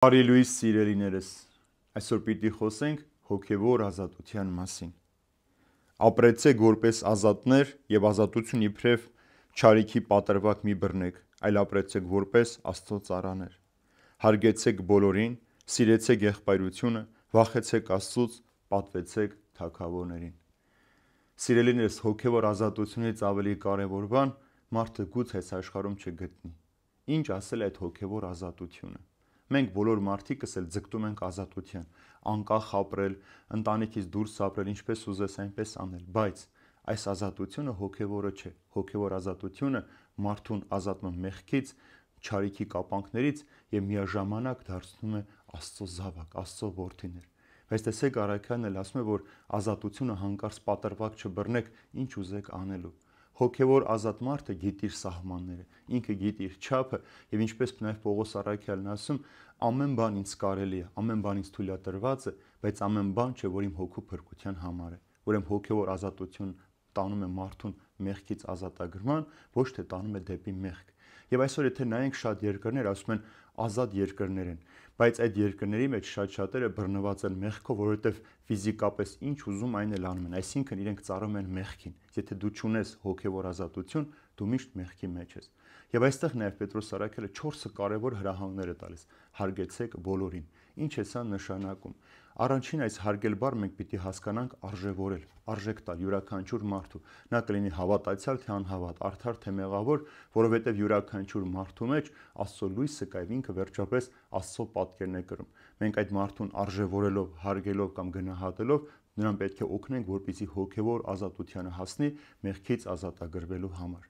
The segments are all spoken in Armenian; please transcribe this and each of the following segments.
Բարի լույս սիրելիներս, այսօր պիտի խոսենք հոգևոր ազատության մասին։ Ապրեցեք որպես ազատներ և ազատություն իբրև չարիքի պատրվակ մի բռնեք, այլ ապրեցեք որպես Աստծո ծառաներ։ Հարգեցեք բոլորին, սիրեցեք եղբայրությունը, վախեցեք Աստծուց, պատվեցեք թագավորներին։ Սիրելիներս, հոգևոր ազատությունից ավելի կարևոր բան մարդը գուցե այս աշխարհում չգտնի։ Ինչ ասել այդ հոգևոր ազատությունը։ Մենք բոլոր մարդիկս էլ ձգտում ենք ազատության, անկախ ապրել, ընտանիքից դուրս ապրել, ինչպես ուզես այնպես անել, բայց այս ազատությունը հոգևորը չէ։ Հոգևոր ազատությունը մարդուն ազատում է մեղքից, չարիքի կապանքներից եւ միաժամանակ դարձնում է Աստծո զավակ, Աստծո որդիներ։ Բայց տեսեք, առաքյալն էլ ասում է, որ ազատությունը հանկարծ պատրվակ չբռնեք, ինչ ուզեք անելու։ Հոգևոր ազատ մարդը գիտի իր սահմանները, ինքը գիտի իր չափը եւ ինչպես նաեւ Պողոս առաքյալն ասում, ամեն բան ինձ կարելի է, ամեն բան ինձ թույլատրված է, բայց ամեն բան չէ, որ իմ հոգու փրկության համար է։ Ուրեմն հոգևոր ազատություն տանում է մարդուն մեղքից ազատագրման, ոչ թե տանում է դեպի մեղք։ Եվ այսօր եթե նայենք շատ երկրներ, ասում են ազատ երկրներ են, բայց այդ երկրների մեջ շատ-շատերը բռնված են մեղքով, որովհետև ֆիզիկապես ինչ ուզում այն էլ անում են, այսինքն իրենք ծառայում են մեղքին։ Եթե դու չունես հոգևոր ազատություն, դու միշտ մեղքի մեջ ես։ Եվ այստեղ նաև Պետրոս առաքյալը 4 կարևոր հրահանգներ է տալիս. հարգեցեք բոլորին։ Ինչ է սա նշանակում։ Առաջին այս հարգել բառը մենք պիտի հասկանանք արժևորել, արժեք տալ յուրաքանչյուր մարդու։ Նա կլինի հավատացյալ թե անհավատ, արդար թե մեղավոր, որովհետև յուրաքանչյուր մարդու մեջ Աստծո լույսը կա եւ ինքը վերջապես Աստծո պատկերն է կրում։ Մենք այդ մարդուն արժևորելով, հարգելով կամ գնահատելով նրան պետք է օգնենք, որպեսզի հոգևոր ազատությանը հասնի մեղքից ազատագրվելու համար։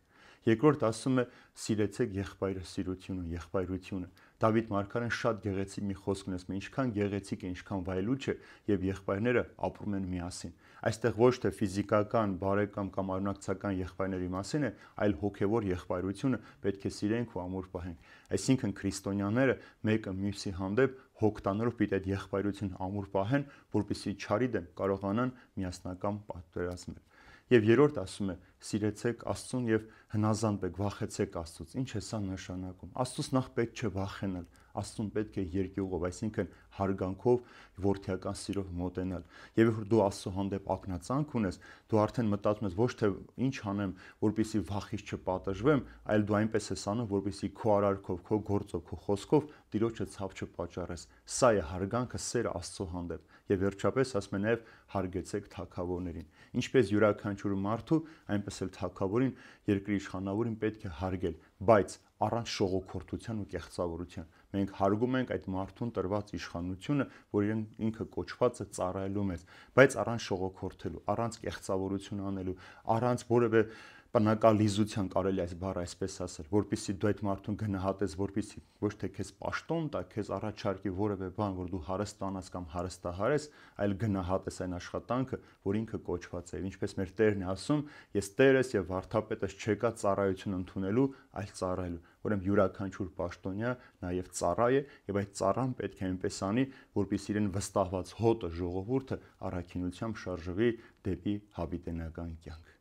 Երկրորդ ասում է սիրեցեք եղբայրը սիրությունը, եղբայրությունը։ Դավիթ մարգարեն շատ գեղեցիկ մի խոսք ունեցում է, ինչքան գեղեցիկ է, ինչքան վայելուչ է եւ եղբայրները ապրում են միասին։ Այստեղ ոչ թե ֆիզիկական, բարեկամ կամ արունակցական եղբայրների մասին է, այլ հոգևոր եղբայրությունը պետք է սիրենք ու ամուր պահենք։ Այսինքն քրիստոնյաները մեկը մյուսի հանդեպ հոգ տանելով պիտի այդ եղբայրությունը ամուր պահեն, որպեսզի չարի դեմ կարողանան միասնական պատերազմել։ Եվ երրորդ ասում է սիրեցեք Աստծուն եւ հնազանդվեք, վախեցեք Աստծուց։ Ինչ է սա նշանակում։ Աստծուց նախ պետք չէ վախենալ, Աստծուն պետք է երկյուղով, այսինքն հարգանքով, որդիական սիրով մոտենալ։ Եվ երբ դու Աստծո հանդեպ ակնածանք ունես, դու արդեն մտածում ես ոչ թե ինչ անեմ, որպեսզի վախից չպատժվեմ, այլ դու այնպես ես անում, որպեսզի քո արարքով, քո գործով, քո խոսքով Տիրոջը ցավ չպատճառես։ Սա է հարգանքը, սերը Աստծո հանդեպ։ Եվ վերջապես ասում է նաև հարգեցեք թագավորներին։ Ինչպես յուրաքանչյուր մարդու, այնպես էլ թագավորին, երկրի իշխանավորին պետք է հարգել, բայց առանց շողոքորթության ու կեղծավորության։ Մենք հարգում ենք այդ մարդուն տրված իշխանությունը, որ ինքը կոչված է ծառայելու մեզ, բայց առանց շողոքորթելու, առանց կեղծավորություն անելու, առանց որևէ բնակալիզության, կարելի է այս բառը այսպես ասել, որպեսզի դու այդ մարդուն գնահատես, որպեսզի ոչ թե քեզ պաշտոն տա, քեզ առաջարկի որևէ բան, որ դու հարստանաս կամ հարստահարես, այլ գնահատես այն աշխատանքը, որ ինքը կոչված է։ Ինչպես մեր Տերն է ասում, ես Տերս եւ վարդապետս չեկա ծառայություն ընդունելու, այլ ծառայելու։ Ուրեմն յուրաքանչյուր պաշտոնյա նաեւ ծառա է եւ այդ ծառան պետք է այնպես անի, որպեսզի իրեն վստահված հոտը ժողովուրդը առաքինությամբ շարժվի դեպի հավիտենական կյանք։